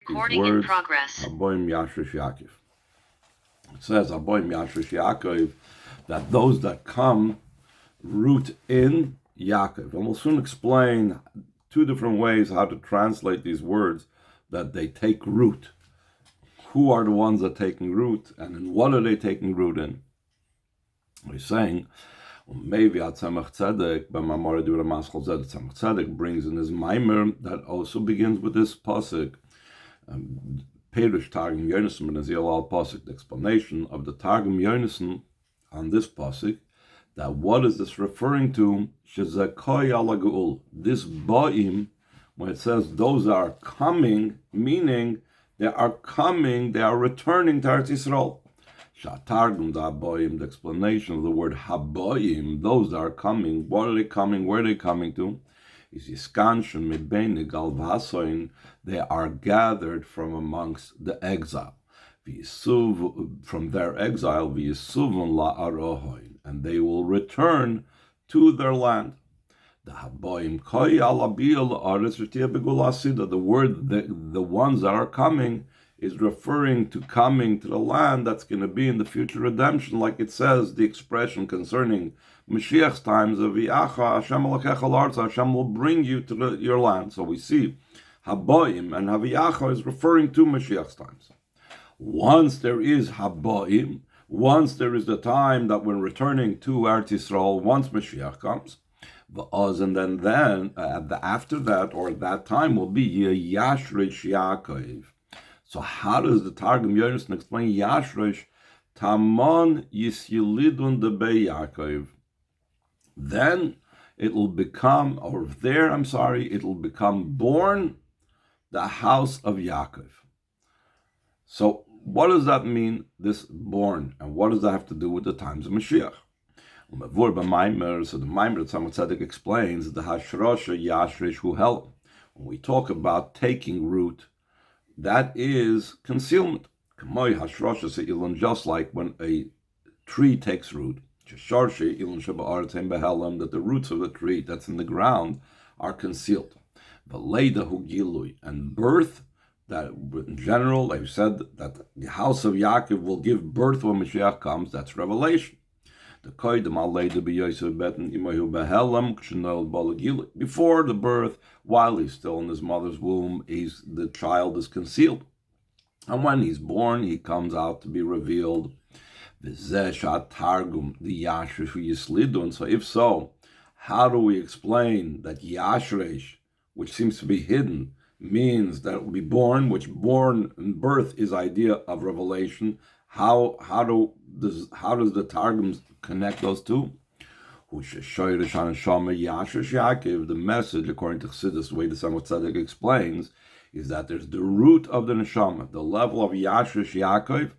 Recording in progress. Abאים Yashrish Yaakov. It says Abאים Yashrish Yaakov, that those that come root in Yaakov. And we'll soon explain two different ways how to translate these words, that they take root. Who are the ones that are taking root, and in what are they taking root in? We're saying, maybe Tzemach Tzedek, B'mamar Dvar Malchus, Tzemach Tzedek brings in his mimer that also begins with this pasuk. Perush Targum Yonason Benazil al pasuk, the explanation of the Targum Yonason on this pasuk, that what is this referring to? Shezakoy ala geul. This ba'im, when it says those are coming, meaning they are coming, they are returning to Eretz Yisrael. Shatargum da ba'im, the explanation of the word habayim, those that are coming. What are they coming? Where are they coming to? Is Yiskanshin Mibeini Galvasoin, they are gathered from amongst the exile. From their exile, and they will return to their land. The word, the ones that are coming, is referring to coming to the land that's going to be in the future redemption, like it says, the expression concerning Mashiach's times of V'yacha Hashem Elokecha L'Artza, Hashem will bring you to your land. So we see Habayim and Haviyacha is referring to Mashiach's times. Once there is Habayim, once there is the time that we're returning to Eretz Yisrael, once Mashiach comes, and then after that, or that time, will be Yashresh Yaakov. So how does the Targum Yonason explain Yashresh? Tamon Yisyilidun Debe Yaakov. Then it will become, it will become born the house of Yaakov. So what does that mean, this born? And what does that have to do with the times of Mashiach? So the Maimer that Tzemach Tzedek explains, the Hashrosha Yashrish Hu Hel. When we talk about taking root, that is concealment. Just like when a tree takes root, that the roots of the tree that's in the ground are concealed. And birth, that in general, they've said that the house of Yaakov will give birth when Mashiach comes, that's revelation. Before the birth, while he's still in his mother's womb, the child is concealed. And when he's born, he comes out to be revealed. And so if so, how do we explain that Yashresh, which seems to be hidden, means that it will be born, which born in birth is idea of revelation? How does the Targums connect those two? The message, according to Chassidus, the way the Tzemach Tzedek explains, is that there's the root of the neshama, the level of Yashresh Yaakov,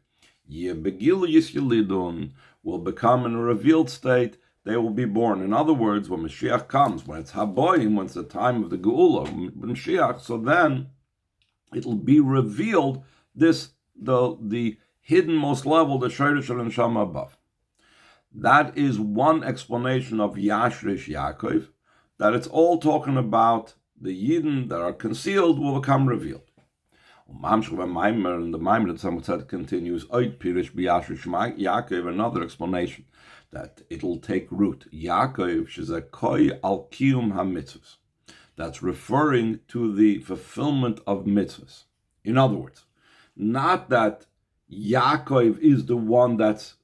will become in a revealed state. They will be born. In other words, when Mashiach comes, when it's Habayim, when it's the time of the Geula, Mashiach, so then it'll be revealed the hiddenmost level, the Shayrish and Neshama above. That is one explanation of Yashresh Yaakov, that it's all talking about the Yidden that are concealed will become revealed. And the Maimer that Tzemach Tzedek continues, Yaakov, another explanation, that it'll take root. Yaakov shezakoy al kiyum ha-mitzvahs. That's referring to the fulfillment of mitzvahs. In other words, not that Yaakov is the one that's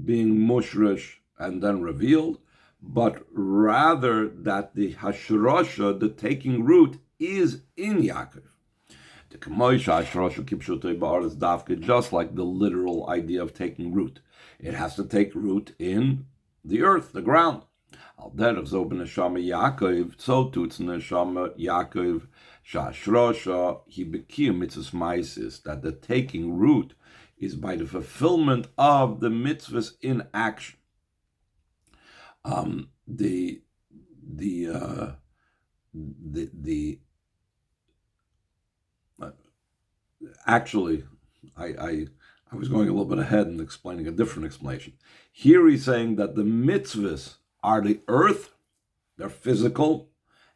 being mushrish and then revealed, but rather that the hashrosha, the taking root, is in Yaakov. Just like the literal idea of taking root. It has to take root in the earth, the ground. So too it's neshama Yaakov, shashrosha, he became mitzvahs maisis, that the taking root is by the fulfillment of the mitzvahs in action. Actually, I was going a little bit ahead and explaining a different explanation. Here he's saying that the mitzvahs are the earth, they're physical,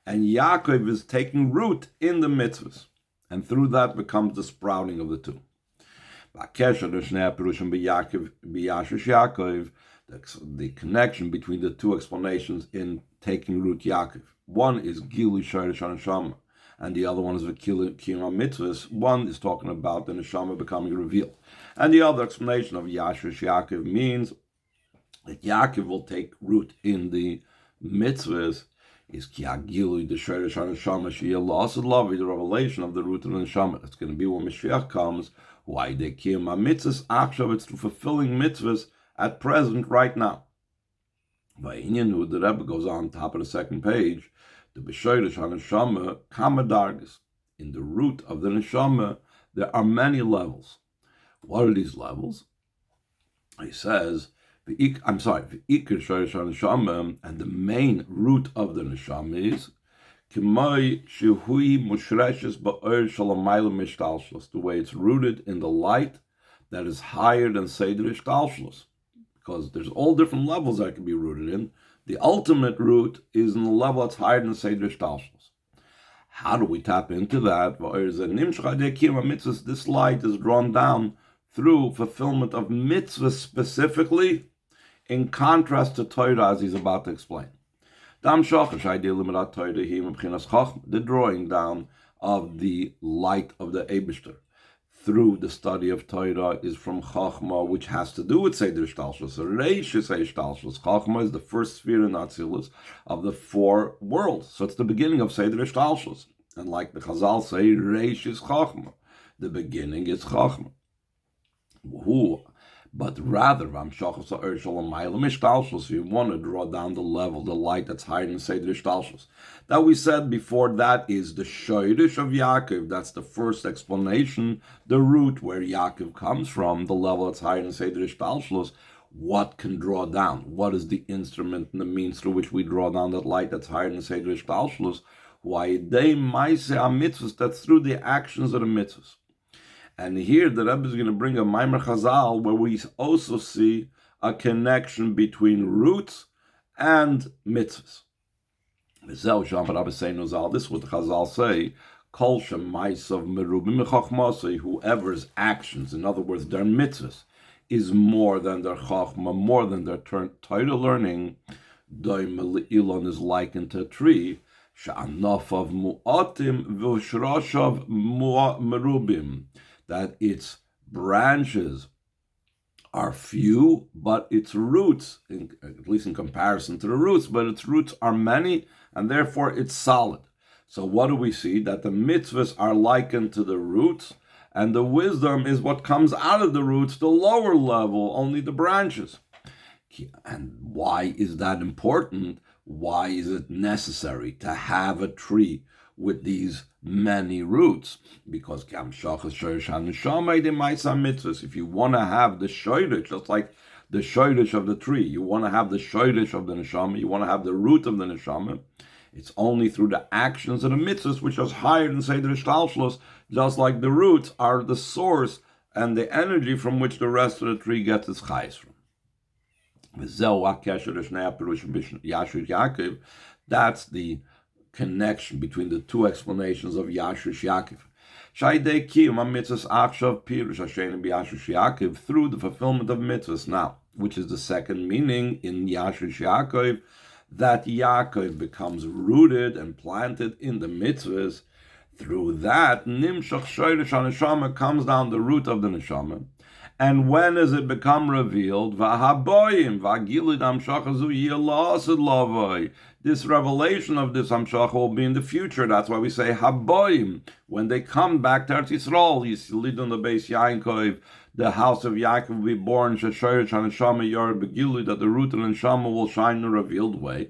and Yaakov is taking root in the mitzvahs. And through that becomes the sprouting of the two. The connection between the two explanations in taking root Yaakov. One is Gilu Yisrsh HaNeshama, and the other one is V'Kiyum HaMitzvahs. One is talking about the Neshama becoming revealed. And the other explanation of Yashrish Yaakov means that Yaakov will take root in the mitzvahs, is Kiagilu the Yisrsh HaNeshama Sheyeh L'Asad Lavi, the revelation of the root of the Neshama. It's going to be when Mashiach comes. Why they Kiyum HaMitzvahs? Achshav, it's through fulfilling mitzvahs at present, right now. Va'inyan, the Rebbe goes on top of the second page, the B'Shayrish HaNeshama Kamadargas. In the root of the Neshama, there are many levels. What are these levels? He says, V'ikr Shayrish HaNeshama, and the main root of the Neshama is K'may Shehui Mushreshes Ba'er Shalamayla Mishtalshlos, the way it's rooted in the light that is higher than Seder Ishtalshlos. Because there's all different levels that can be rooted in. The ultimate root is in the level that's higher than Seder Ishtalshlos. How do we tap into that? This light is drawn down through fulfillment of mitzvahs specifically, in contrast to Torah, as he's about to explain. The drawing down of the light of the Eibishter through the study of Torah is from Chachma, which has to do with Seder Ishtalshus. Reish is Ishtalshus. Chachma is the first sphere in Atzilus of the four worlds. So it's the beginning of Seder Ishtalshus. And like the Chazal say, Reish is Chachma. The beginning is Chachma. But rather, you want to draw down the level, the light that's higher than Seder Ishtalshus. That we said before, that is the Shoirish of Yaakov. That's the first explanation, the root where Yaakov comes from, the level that's higher than Seder Ishtalshus. What can draw down? What is the instrument and the means through which we draw down that light that's higher than Seder Ishtalshus? Why they maise a mitzvahs, that's through the actions of the mitzvahs. And here the Rebbe is going to bring a Maimer Chazal where we also see a connection between roots and mitzvahs. This is what the Chazal say, Kol shemaisav merubim mechachmasei, whoever's actions, in other words, their mitzvahs, is more than their chachma, more than their Torah learning. Doim elon is likened to a tree, she'anafav mu'atim v'shrashav merubim, that its branches are few, but its roots, at least in comparison to the roots, but its roots are many, and therefore it's solid. So what do we see? That the mitzvahs are likened to the roots, and the wisdom is what comes out of the roots, the lower level, only the branches. And why is that important? Why is it necessary to have a tree with these many roots? Because if you want to have the shoirish, just like the shoirish of the tree, you want to have the shoirish of the neshama, you want to have the root of the neshama, it's only through the actions of the mitzvahs, which is higher than Seder Ishtalshlos, just like the roots are the source and the energy from which the rest of the tree gets its chayes from. That's the connection between the two explanations of Yashrish Yaakov, through the fulfillment of mitzvahs now, which is the second meaning in Yashrish Yaakov, that Yaakov becomes rooted and planted in the mitzvahs. Through that, Nimshach Shoirish HaNeshama comes down the root of the neshama. And when does it become revealed? V'haba'im v'agilid amshachazu yila'asad lavoi. This revelation of this amshach will be in the future. That's why we say haba'im. When they come back to Eretz Yisrael, Yisrael on the base Yaakov, the house of Yaakov will be born. Sheshayrish HaNeshama yor begilid, that the root of the neshama will shine in a revealed way.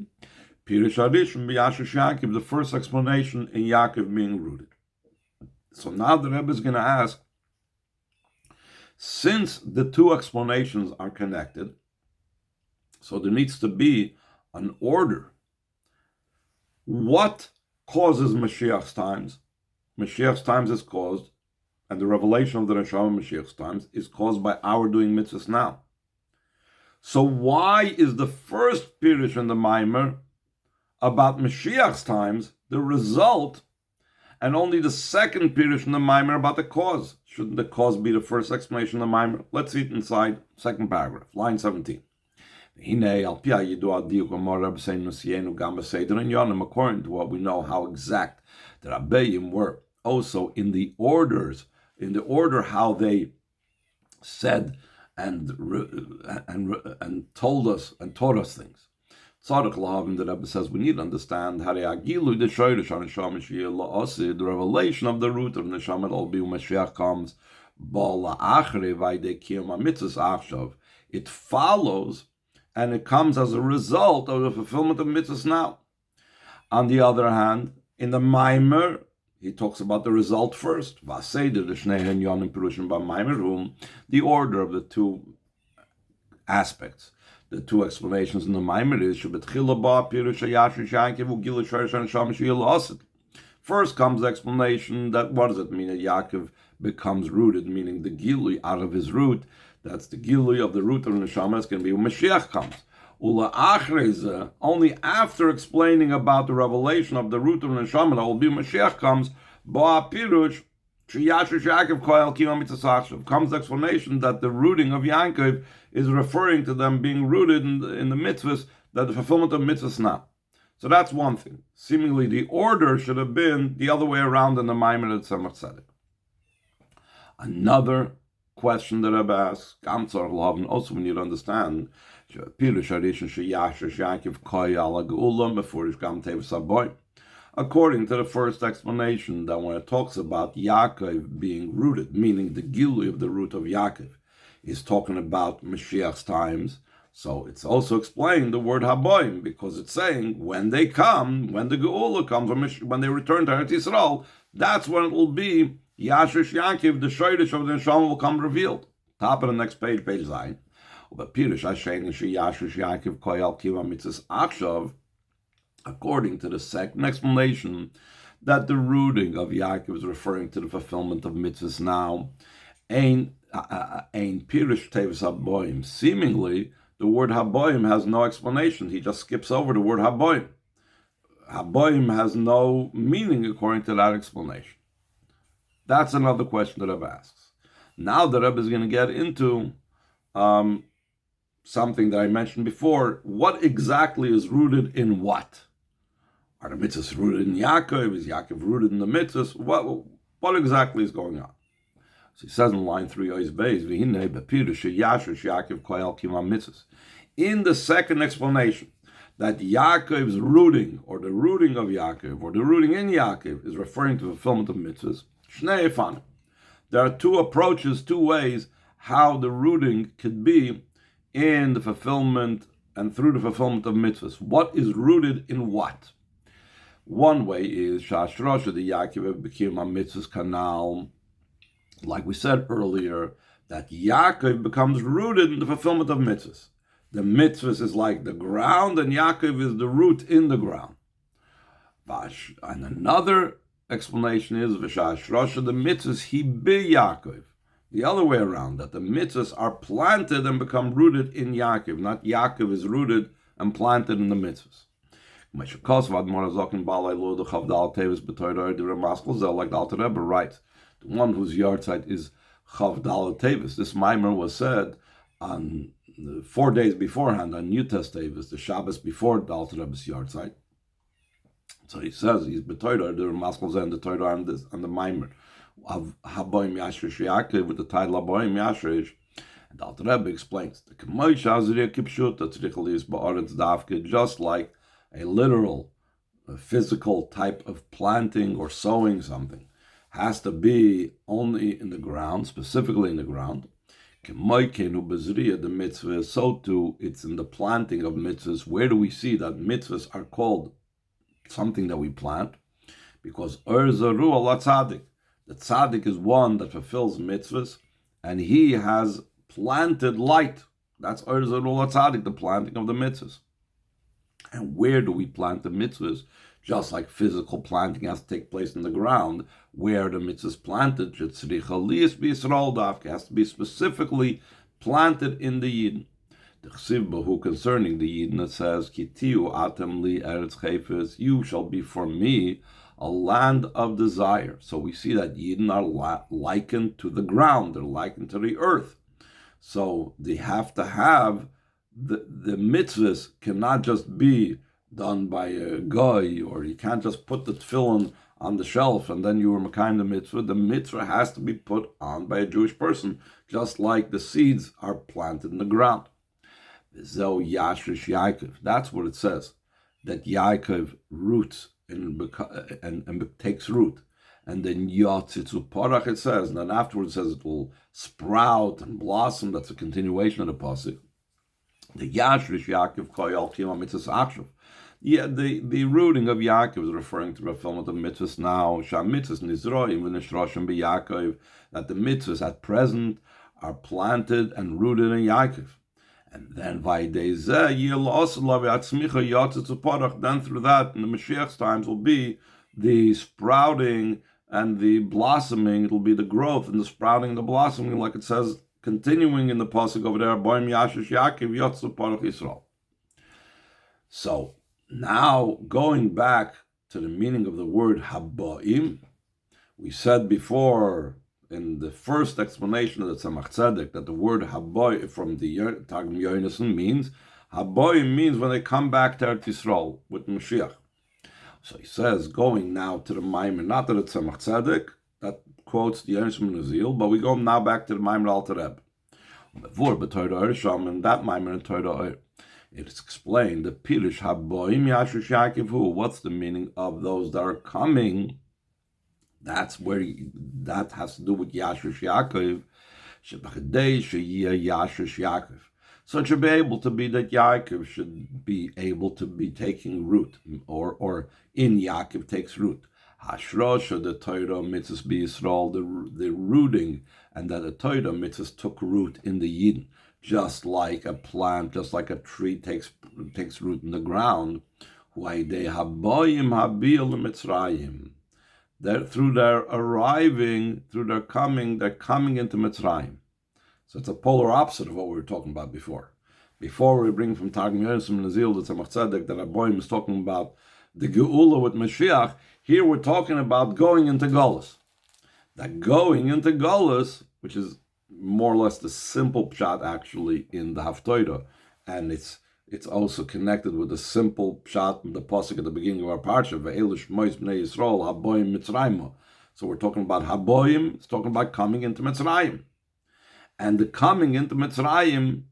Pirish Harishon b'Yashrish Yaakov, the first explanation in Yaakov being rooted. So now the Rebbe is going to ask, since the two explanations are connected, so there needs to be an order. What causes Mashiach's times? Mashiach's times is caused, and the revelation of the Neshama Mashiach's times is caused by our doing mitzvahs now. So why is the first Pirush in the Maimer about Mashiach's times the result, and only the second pirush in the Maimer about the cause. Shouldn't the cause be the first explanation of the Maimer? Let's see it inside second paragraph, line 17. According to what we know how exact the Rabbeim were, also in the order how they said and told us and taught us things. Tzaddik Lahavim, the Rebbe says we need to understand the revelation of the root of Neshama al Biu Mashiach comes. It follows and it comes as a result of the fulfillment of mitzvahs now. On the other hand, in the Maimer, he talks about the result first. The order of the two aspects, the two explanations in the Maimer is first comes the explanation that what does it mean that Yaakov becomes rooted, meaning the gilui out of his root. That's the gilui of the root of the neshama. It's going to be when Mashiach comes. Only after explaining about the revelation of the root of the neshama that will be when Mashiach comes, comes the explanation that the rooting of Yaakov is referring to them being rooted in the mitzvahs, that the fulfillment of mitzvahs now. So that's one thing. Seemingly the order should have been the other way around in the Maimer at Tzemach Tzedek. Another question that I've asked, also we need to understand, according to the first explanation, that when it talks about Yaakov being rooted, meaning the gilui of the root of Yaakov, is talking about Mashiach's times. So it's also explaining the word Haboim, because it's saying when they come, when the Geula comes, when they return to Eretz Yisrael, that's when it will be Yashrish Yaakov, the Shoydish of the Neshama will come revealed. Top of the next page, page 9. According to the second explanation, that the rooting of Yaakov is referring to the fulfillment of mitzvahs now. Ein Pirush Tevis Haboim. Seemingly, the word Haboim has no explanation. He just skips over the word Haboim. Haboim has no meaning according to that explanation. That's another question that Rebbe asks. Now the Rebbe is going to get into something that I mentioned before. What exactly is rooted in what? Are the mitzvahs rooted in Yaakov? Is Yaakov rooted in the mitzvahs? What exactly is going on? So he says in line 3, in the second explanation, that Yaakov's rooting, or the rooting of Yaakov, or the rooting in Yaakov, is referring to fulfillment of mitzvahs. There are two approaches, two ways how the rooting could be in the fulfillment and through the fulfillment of mitzvahs. What is rooted in what? One way is Yashrasha, the Yaakov became a mitzvahs canal. Like we said earlier, that Yaakov becomes rooted in the fulfillment of mitzvahs. The mitzvahs is like the ground, and Yaakov is the root in the ground. And another explanation is V'shashrasha, the mitzvahs he be Yaakov. The other way around, that the mitzvahs are planted and become rooted in Yaakov, not Yaakov is rooted and planted in the mitzvahs. Like the Alter Rebbe writes, the one whose yahrzeit is Chav Daled Tevis. This Maimer was said on 4 days beforehand on Yutas Tevis, the Shabbos before the Alter Rebbe's yahrzeit. So he says he's betoider the Ramaskel and the Torah and the Maimer of Haboim Yashrish Yaakov with the title Haboim Yashrish. And the Alter Rebbe explains the Kemoish Azriya Kipshut that Tzrichel is Ba'aretz Davke, just like a literal, a physical type of planting or sowing something has to be only in the ground, specifically in the ground. The mitzvah, so too, it's in the planting of mitzvahs. Where do we see that mitzvahs are called something that we plant? Because Erzaru Allah Tzaddik. The Tzaddik is one that fulfills mitzvahs, and he has planted light. That's Erzaru Allah Tzaddik, the planting of the mitzvahs. And where do we plant the mitzvahs? Just like physical planting has to take place in the ground, where the mitzvah is planted, has to be specifically planted in the Yidden. The Chsiv Bahu concerning the Yidden, it says, Kitiu atem li eretz chayfes, you shall be for me a land of desire. So we see that Yidden are likened to the ground, they're likened to the earth. So they have to have the mitzvahs cannot just be done by a guy, or you can't just put the tefillin on the shelf and then you were mekayim the mitzvah. The mitzvah has to be put on by a Jewish person, just like the seeds are planted in the ground. Zo Yashrish Yaakov. That's what it says, that Yaakov roots and takes root. And then Yotzitzu Porach it says, and then afterwards it says it will sprout and blossom. That's a continuation of the pasuk. The Yashrish Yaakov Koyal Kima Mitzvahs Achshav. Yeah, the rooting of Yaakov is referring to the fulfillment of mitzvahs now. Sham mitzvahs nizroim v'nishroshim b'Yaakov, that the mitzvahs at present are planted and rooted in Yaakov. And then then through that, in the Mashiach's times, will be the sprouting and the blossoming. It'll be the growth and the sprouting and the blossoming, like it says, continuing in the pasuk over there. Boim Yashish Yaakov Yotzu Parach Yisrael. So now going back to the meaning of the word haba'im, we said before in the first explanation of the Tzemach Tzedek that the word haboy from the Targum Yonason means, haboy means when they come back to Eretz Yisrael with Mashiach. So he says, going now to the Maimer, not to the Tzemach Tzedek, that quotes the Yonason Nazil, but we go now back to the Maimer Alter Rebbe. And that Maimer in Torah, it is explained, the Pirish haboyim Yashrish Yaakov, what's the meaning of those that are coming? That's where that has to do with Yashrish Yaakov. Yashrish Yaakov. So it should be able to be that Yaakov should be able to be taking root, or in Yaakov takes root. Hashrosh, the Torah mitzvahs be Yisrael, the rooting, and that the Torah mitzvahs took root in the Yidden, just like a plant, just like a tree takes root in the ground. Why they haboyim habil mitzrayim. Through their arriving, through their coming, they're coming into Mitzrayim. So it's a polar opposite of what we were talking about before. Before we bring from Targum Yonason Nazil to Tzemach Tzedek that Abbayim is talking about the Geula with Mashiach. Here we're talking about going into Golus. That going into Golus, which is more or less the simple pshat actually in the Haftorah, and it's also connected with the simple pshat, the pasuk at the beginning of our parsha, Ve'elish Mois Bnei Yisrael Haboyim Mitzrayim. So we're talking about Haboyim. It's talking about coming into Mitzrayim, and the coming into Mitzrayim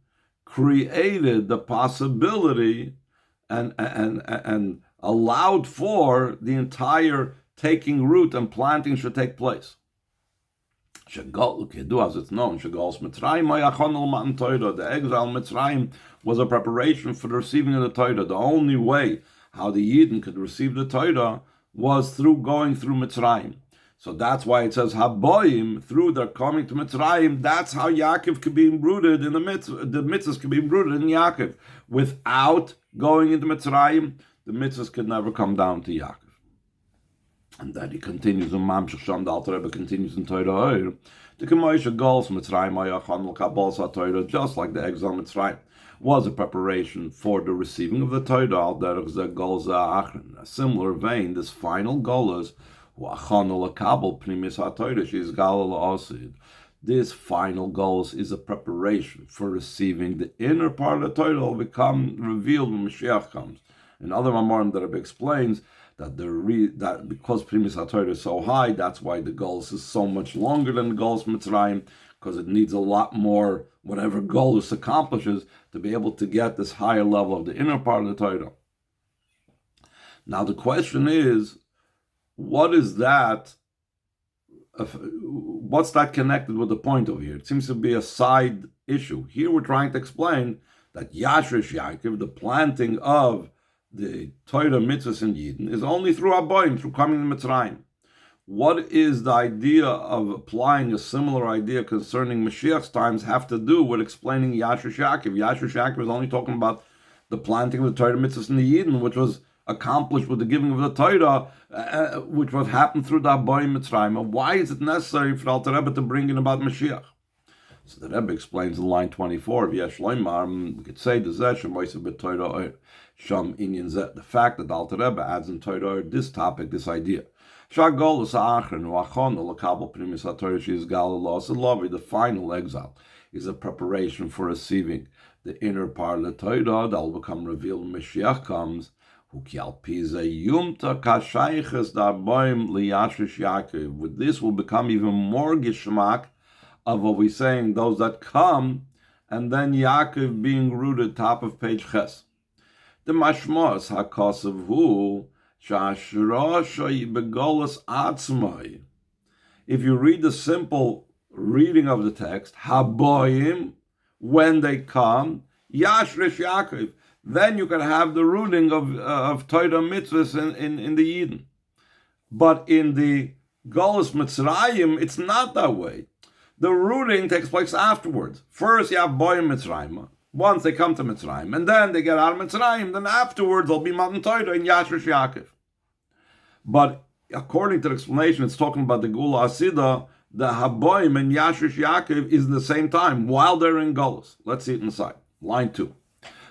created the possibility and allowed for the entire taking root and planting should take place. As it's known, the exile in Mitzrayim was a preparation for the receiving of the Torah. The only way how the Yidden could receive the Torah was through going through Mitzrayim. So that's why it says Haboyim, through their coming to Mitzrayim. That's how Yaakov could be rooted in the mitzvah. The mitzvahs could be rooted in Yaakov. Without going into Mitzrayim, the mitzvahs could never come down to Yaakov. And then he continues, and Mam Shacham, the Alter Rebbe continues in Torah, the Kemoisha Gols Mitzrayim Ayachanul Kabbalas HaTorah, just like the exile Mitzrayim was a preparation for the receiving of the Torah. Al derech ze Gols HaAchron. A similar vein, this final Golas, Hu Achanul Kabal Pnimis HaTorah, she's Galil Osid. This final Golas is a preparation for receiving the inner part of the Torah will become revealed when Mashiach comes. In other Mamorim, the Rebbe explains that that because Primis HaTorah is so high, that's why the Golus is so much longer than the Golus Mitzrayim, because it needs a lot more, whatever Golus accomplishes, to be able to get this higher level of the inner part of the Torah. Now the question is, what's that connected with the point over here? It seems to be a side issue. Here we're trying to explain that Yashrish Yaakov, the planting of the Torah mitzvahs in Yidden, is only through Haboyim, through coming to Mitzrayim. What is the idea of applying a similar idea concerning Mashiach's times have to do with explaining Yashrish Yaakov? Yashrish Yaakov is only talking about the planting of the Torah mitzvahs in the Yidden, which was accomplished with the giving of the Torah, which was happened through the Haboyim Mitzrayim. And why is it necessary for the Alter Rebbe to bring in about Mashiach? So the Rebbe explains in line 24 of Yesh Loimar, we could say the fact that the Alter Rebbe adds in Torah this topic, this idea, The final exile is a preparation for receiving the inner part of the Torah that will become revealed when Mashiach comes. With this will become even more geschmack of what we're saying, those that come, and then Yaakov being rooted, top of page Ches. The mashmos hakasav hu shashrosh begolas atzmai. If you read the simple reading of the text, habayim, when they come, yashresh Yaakov, then you can have the rooting of Torah mitzvahs in the Eden. But in the Golus Mitzrayim, it's not that way. The rooting takes place afterwards. First, you have Boyim Mitzrayim. Once they come to Mitzrayim, and then they get out of Mitzrayim, then afterwards there'll be Matan Torah in Yashresh Yaakov. But according to the explanation, it's talking about the Gula Asida, the Haboim and Yashresh Yaakov is in the same time, while they're in Golus. Let's see it inside. Line 2.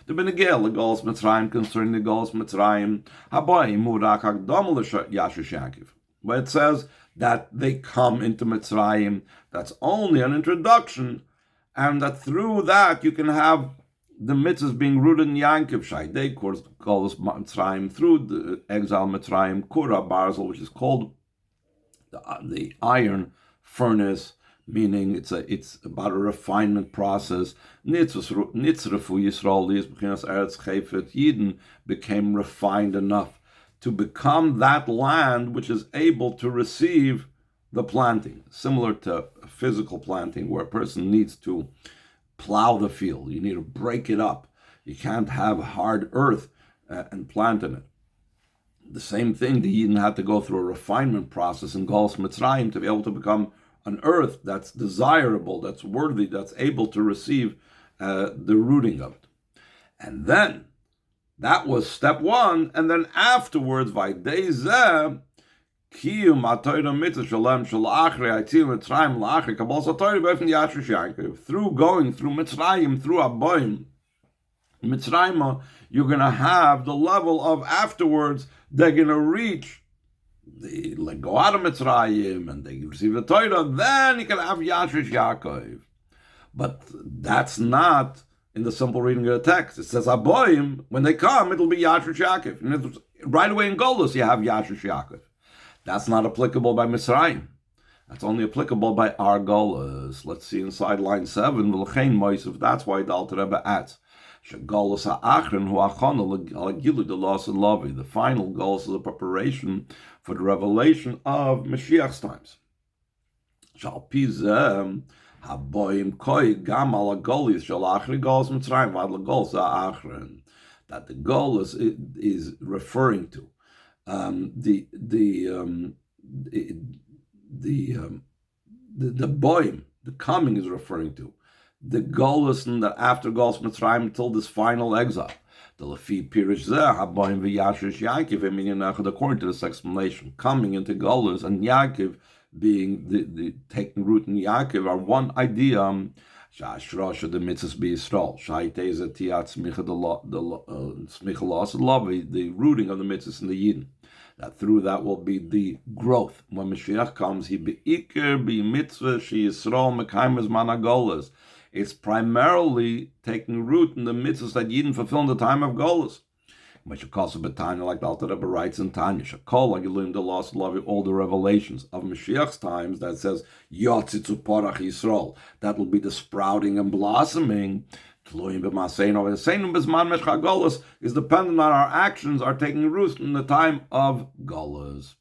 The Benegel, the Golus Mitzrayim, concerning the Golus Mitzrayim, Haboim Murak Hakdom Yashresh Yaakov. Where it says that they come into Mitzrayim, that's only an introduction, and that through that you can have the mitzvahs being rooted in Yankov Shaydei, of course, Golus Mitzrayim, through the exile Mitzrayim, Kura Barzel, which is called the iron furnace, meaning it's about a refinement process. Nitzrefu Yisrael, Eretz Chayfet, Yidden became refined enough to become that land which is able to receive the planting, similar to physical planting, where a person needs to plow the field. You need to break it up. You can't have hard earth and plant in it. The same thing, the Yidden had to go through a refinement process in Golus Mitzrayim to be able to become an earth that's desirable, that's worthy, that's able to receive the rooting of it. And then, that was step 1, and then afterwards, Vaydei Kiyum HaTorah Mitzvah Shalem Shal Achrei Aitzil Mitzrayim La'achrei Kabbalas HaTorah B'Efen Yashresh Yaakov. Through going through Mitzrayim, through Aboim, Mitzrayim, you're going to have the level of afterwards, they're going to reach, they go out of Mitzrayim, and they receive the Torah, then you can have Yashresh Yaakov. But that's not in the simple reading of the text. It says Aboim, when they come, it'll be Yashresh Yaakov. And right away in Golus, you have Yashresh Yaakov. That's not applicable by Mitzrayim. That's only applicable by our Golus. Let's see inside line 7. That's why the Alter Rebbe adds, the final Golus is a preparation for the revelation of Mashiach's times. That the Golus is referring to. The boim, the coming, is referring to the Golus, and the after Golus Mitzrayim until this final exile. The Lefi Pirish Zeh Haboim v'Yashresh Yaakov, according to this explanation, coming into Golus and Yaakov being the taking root in Yaakov are one idea. Shashrosh the mitzvahs be Yisrael. Shaiteza tiat smicha smicha loss the rooting of the mitzvahs in the Yidden. That through that will be the growth. When Mashiach comes, he beikir be mitzvah she Yisrael mekayim managolas. It's primarily taking root in the mitzvahs that Yidden fulfill in the time of Golus. Which of course, like the Alter Rebbe writes in Tanya, Shakol, like you learn the lost love, all the revelations of Mashiach's times that says Yotzitzu Porach Yisrael. That will be the sprouting and blossoming. Is dependent on our actions are taking root in the time of Golus.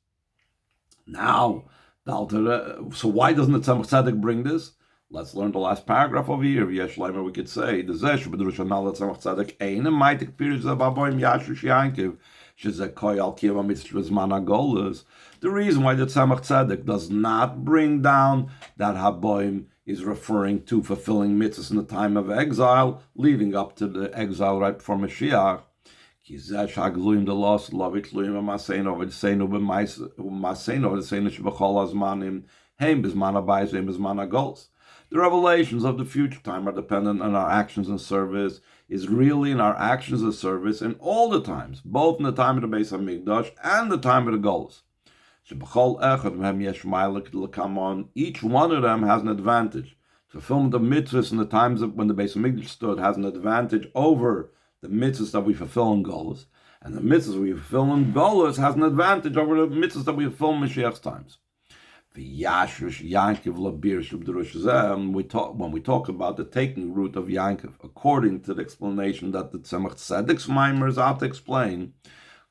Now, so why doesn't the Tzemach Tzedek bring this? Let's learn the last paragraph over here. We could say the reason why the Tzemach Tzedek does not bring down that Haboim is referring to fulfilling mitzvahs in the time of exile, leading up to the exile right before Mashiach. The revelations of the future time are dependent on our actions and service, is really in our actions and service in all the times, both in the time of the Beis HaMikdash and the time of the Golus. Each one of them has an advantage. Fulfillment of mitzvahs in the times of when the Beis Hamikdash stood has an advantage over the mitzvahs that we fulfill in Golus. And the mitzvahs we fulfill in Golus has an advantage over the mitzvahs that we fulfill in Mashiach's times. When we talk about the taking root of Yaakov, according to the explanation that the Tzemach Tzedek's Maimer is out to explain,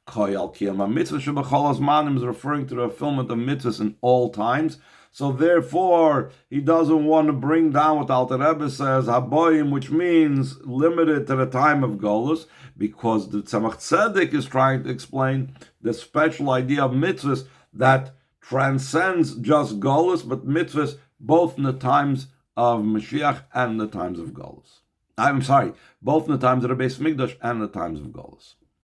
is referring to the fulfillment of mitzvahs in all times. So therefore, he doesn't want to bring down what Alter Rebbe says, Haboim, which means limited to the time of Golus, because the Tzemach Tzedek is trying to explain the special idea of mitzvahs that transcends just Golus, but mitzvahs both in the times of Mashiach and the times of Golus. I'm sorry, both in the times of the Beis Hamikdash and the times of Golus.